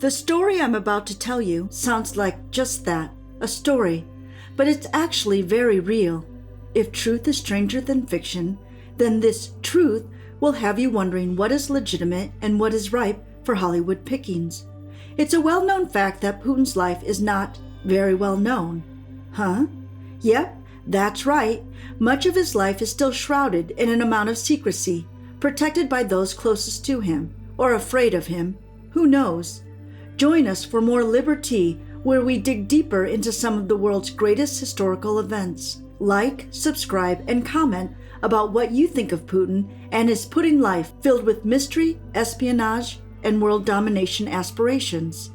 The story I'm about to tell you sounds like just that, a story, but it's actually very real. If truth is stranger than fiction, then this truth will have you wondering what is legitimate and what is ripe for Hollywood pickings. It's a well-known fact that Putin's life is not very well known. Huh? Yep, that's right. Much of his life is still shrouded in an amount of secrecy, protected by those closest to him, or afraid of him. Who knows? Join us for more Liberty, where we dig deeper into some of the world's greatest historical events. Like, subscribe, and comment about what you think of Putin and his Putin life filled with mystery, espionage, and world domination aspirations.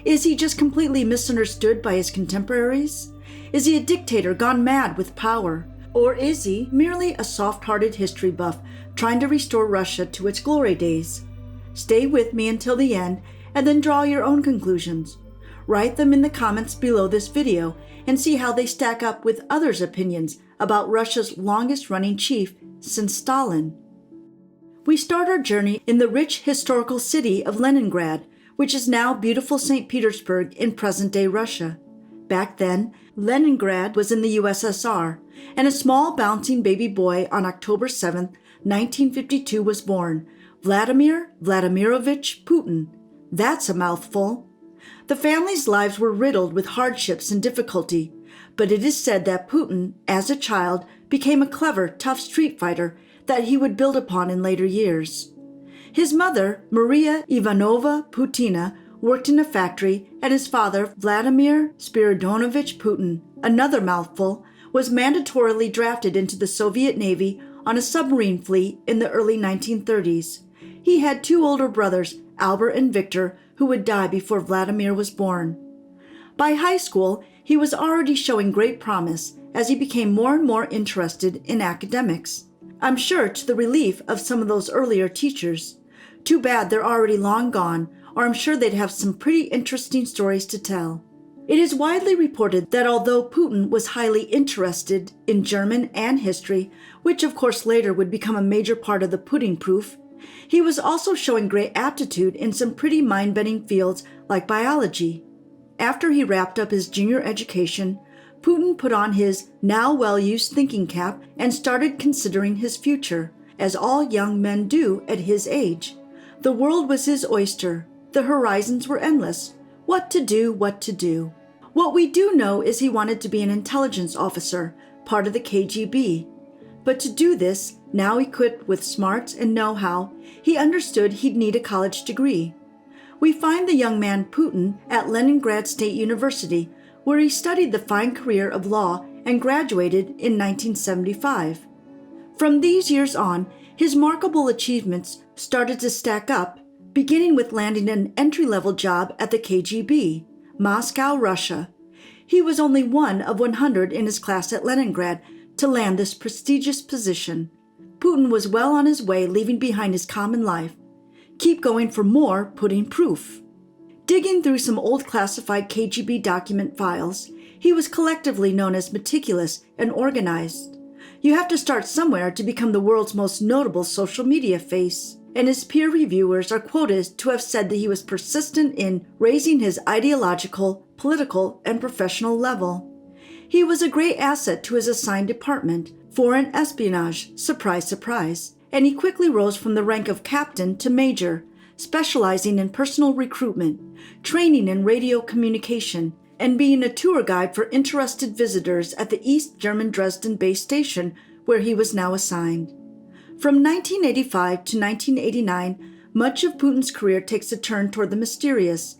Is he just completely misunderstood by his contemporaries? Is he a dictator gone mad with power? Or is he merely a soft-hearted history buff trying to restore Russia to its glory days? Stay with me until the end and then draw your own conclusions. Write them in the comments below this video and see how they stack up with others' opinions about Russia's longest-running chief since Stalin. We start our journey in the rich historical city of Leningrad, which is now beautiful St. Petersburg in present-day Russia. Back then, Leningrad was in the USSR, and a small bouncing baby boy on October 7, 1952 was born, Vladimir Vladimirovich Putin. That's a mouthful. The family's lives were riddled with hardships and difficulty, but it is said that Putin, as a child, became a clever, tough street fighter that he would build upon in later years. His mother, Maria Ivanovna Putina, worked in a factory, and his father, Vladimir Spiridonovich Putin, another mouthful, was mandatorily drafted into the Soviet Navy on a submarine fleet in the early 1930s. He had two older brothers, Albert and Victor, who would die before Vladimir was born. By high school, he was already showing great promise as he became more and more interested in academics. I'm sure to the relief of some of those earlier teachers. Too bad they're already long gone, or I'm sure they'd have some pretty interesting stories to tell. It is widely reported that although Putin was highly interested in German and history, which of course later would become a major part of the Putin proof, he was also showing great aptitude in some pretty mind-bending fields like biology. After he wrapped up his junior education, Putin put on his now well-used thinking cap and started considering his future, as all young men do at his age. The world was his oyster. The horizons were endless. What to do. What we do know is he wanted to be an intelligence officer, part of the KGB. But to do this, now equipped with smarts and know-how, he understood he'd need a college degree. We find the young man Putin at Leningrad State University, where he studied the fine career of law and graduated in 1975. From these years on, his remarkable achievements started to stack up, beginning with landing an entry-level job at the KGB, Moscow, Russia. He was only one of 100 in his class at Leningrad to land this prestigious position. Putin was well on his way, leaving behind his common life. Keep going for more Putin proof. Digging through some old classified KGB document files, he was collectively known as meticulous and organized. You have to start somewhere to become the world's most notable social media face, and his peer reviewers are quoted to have said that he was persistent in raising his ideological, political, and professional level. He was a great asset to his assigned department, foreign espionage, surprise, surprise, and he quickly rose from the rank of captain to major, specializing in personal recruitment, training in radio communication, and being a tour guide for interested visitors at the East German Dresden base station, where he was now assigned. From 1985 to 1989, much of Putin's career takes a turn toward the mysterious.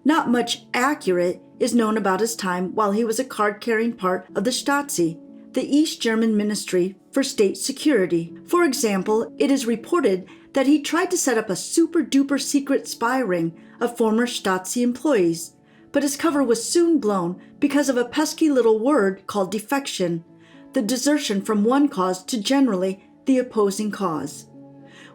Not much accurate is known about his time while he was a card-carrying part of the Stasi, the East German Ministry for State Security. For example, it is reported that he tried to set up a super-duper secret spy ring of former Stasi employees, but his cover was soon blown because of a pesky little word called defection, the desertion from one cause to generally the opposing cause.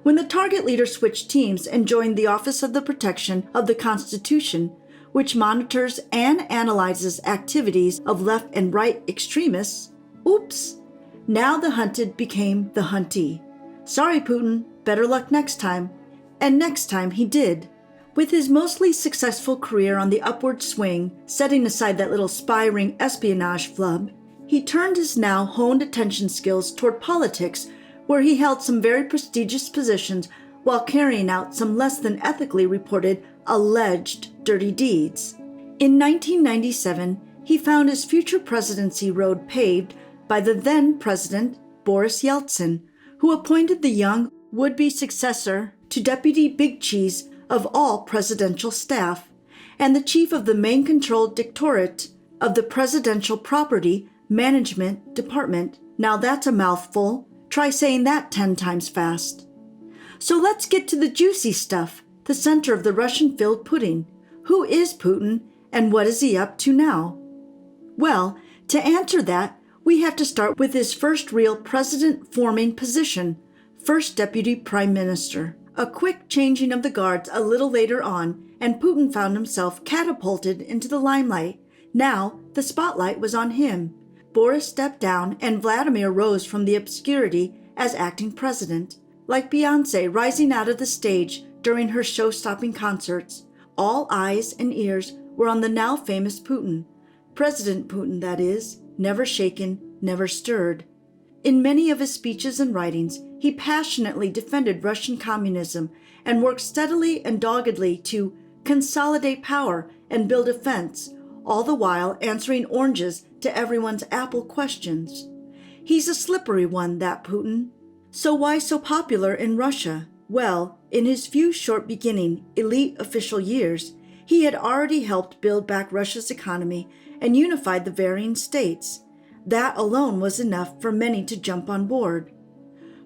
When the target leader switched teams and joined the Office of the Protection of the Constitution, which monitors and analyzes activities of left and right extremists, oops, now the hunted became the huntee. Sorry, Putin, better luck next time. And next time he did. With his mostly successful career on the upward swing, setting aside that little spy ring espionage flub, he turned his now honed attention skills toward politics, where he held some very prestigious positions while carrying out some less than ethically reported alleged dirty deeds. In 1997, he found his future presidency road paved by the then president, Boris Yeltsin, who appointed the young would-be successor to Deputy Big Cheese of all presidential staff, and the chief of the main controlled directorate of the Presidential Property Management Department. Now that's a mouthful. Try saying that 10 times fast. So let's get to the juicy stuff, the center of the Russian-filled pudding. Who is Putin, and what is he up to now? Well, to answer that, we have to start with his first real president-forming position, First Deputy Prime Minister. A quick changing of the guards a little later on, and Putin found himself catapulted into the limelight. Now, the spotlight was on him. Boris stepped down, and Vladimir rose from the obscurity as acting president. Like Beyoncé rising out of the stage during her show-stopping concerts, all eyes and ears were on the now famous Putin. President Putin, that is, never shaken, never stirred. In many of his speeches and writings, he passionately defended Russian communism and worked steadily and doggedly to consolidate power and build a fence, all the while answering oranges to everyone's Apple questions. He's a slippery one, that Putin. So why so popular in Russia? Well, in his few short beginning, elite official years, he had already helped build back Russia's economy and unified the varying states. That alone was enough for many to jump on board.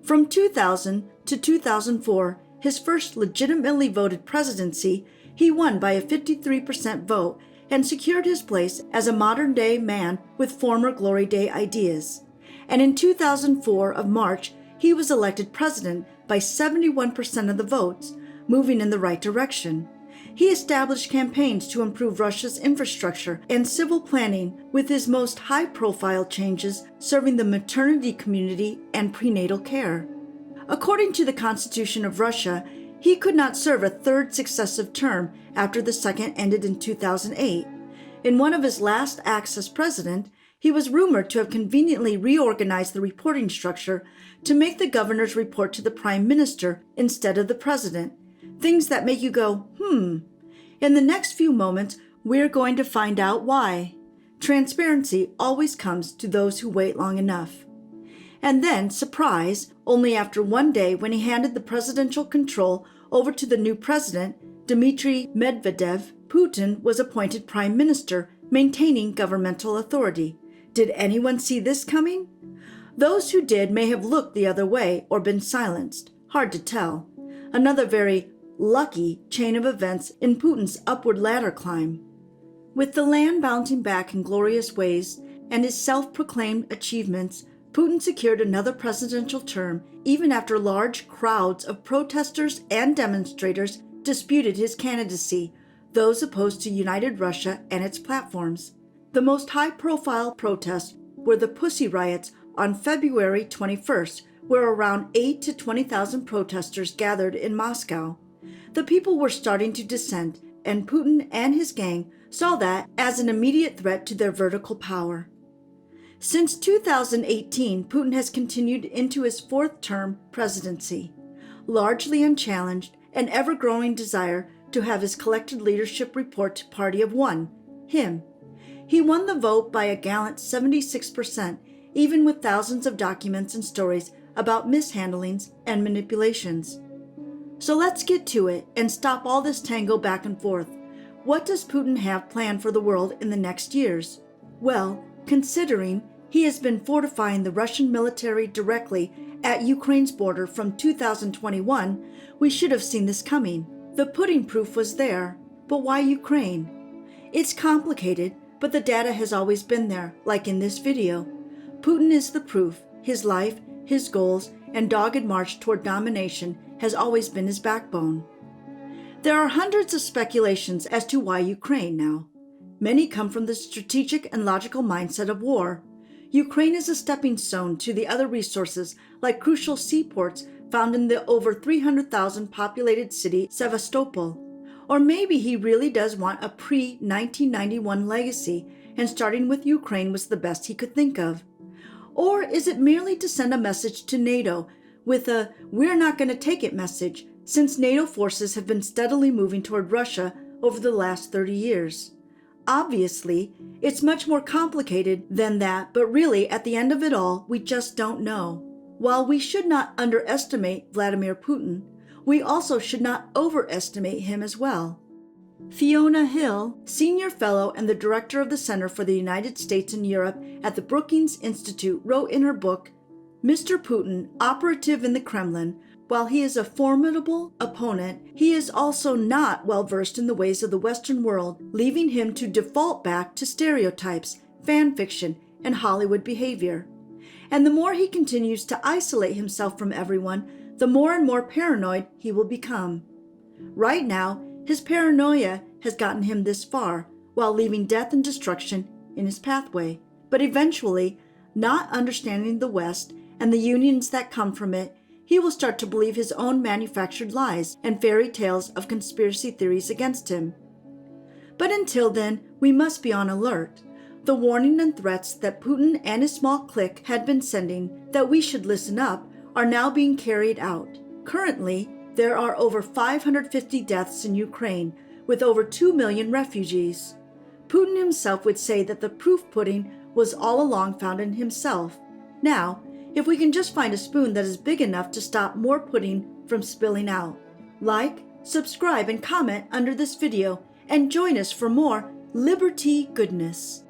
From 2000 to 2004, his first legitimately voted presidency, he won by a 53% vote and secured his place as a modern-day man with former Glory Day ideas. And in 2004 of March, he was elected president by 71% of the votes, moving in the right direction. He established campaigns to improve Russia's infrastructure and civil planning, with his most high-profile changes serving the maternity community and prenatal care. According to the Constitution of Russia, he could not serve a third successive term after the second ended in 2008. In one of his last acts as president, he was rumored to have conveniently reorganized the reporting structure to make the governors report to the prime minister instead of the president. Things that make you go, In the next few moments, we're going to find out why. Transparency always comes to those who wait long enough. And then, surprise, only after one day when he handed the presidential control over to the new president, Dmitry Medvedev, Putin was appointed prime minister, maintaining governmental authority. Did anyone see this coming? Those who did may have looked the other way or been silenced. Hard to tell. Another very lucky chain of events in Putin's upward ladder climb. With the land bouncing back in glorious ways and his self-proclaimed achievements, Putin secured another presidential term even after large crowds of protesters and demonstrators disputed his candidacy, those opposed to United Russia and its platforms. The most high-profile protests were the Pussy Riots on February 21st, where around 8,000 to 20,000 protesters gathered in Moscow. The people were starting to dissent, and Putin and his gang saw that as an immediate threat to their vertical power. Since 2018, Putin has continued into his fourth-term presidency, largely unchallenged, an ever-growing desire to have his collected leadership report to party of one, him. He won the vote by a gallant 76%, even with thousands of documents and stories about mishandlings and manipulations. So let's get to it and stop all this tango back and forth. What does Putin have planned for the world in the next years? Well, considering he has been fortifying the Russian military directly at Ukraine's border from 2021, we should have seen this coming. The pudding proof was there, but why Ukraine? It's complicated, but the data has always been there, like in this video. Putin is the proof. His life, his goals, and dogged march toward domination has always been his backbone. There are hundreds of speculations as to why Ukraine now. Many come from the strategic and logical mindset of war. Ukraine is a stepping stone to the other resources like crucial seaports found in the over 300,000 populated city Sevastopol, Or maybe he really does want a pre-1991 legacy, and starting with Ukraine was the best he could think of. Or is it merely to send a message to NATO with a "we're not going to take it" message, since NATO forces have been steadily moving toward Russia over the last 30 years? Obviously, it's much more complicated than that, but really, at the end of it all, we just don't know. While we should not underestimate Vladimir Putin, we also should not overestimate him as well. Fiona Hill, Senior Fellow and the Director of the Center for the United States and Europe at the Brookings Institute, wrote in her book, "Mr. Putin, operative in the Kremlin, while he is a formidable opponent, he is also not well versed in the ways of the Western world, leaving him to default back to stereotypes, fan fiction, and Hollywood behavior. And the more he continues to isolate himself from everyone, the more and more paranoid he will become. Right now, his paranoia has gotten him this far, while leaving death and destruction in his pathway. But eventually, not understanding the West and the unions that come from it, he will start to believe his own manufactured lies and fairy tales of conspiracy theories against him. But until then, we must be on alert. The warning and threats that Putin and his small clique had been sending that we should listen up are now being carried out. Currently, there are over 550 deaths in Ukraine, with over 2 million refugees. Putin himself would say that the proof-pudding was all along found in himself. Now, if we can just find a spoon that is big enough to stop more pudding from spilling out. Like, subscribe, and comment under this video, and join us for more Liberty goodness.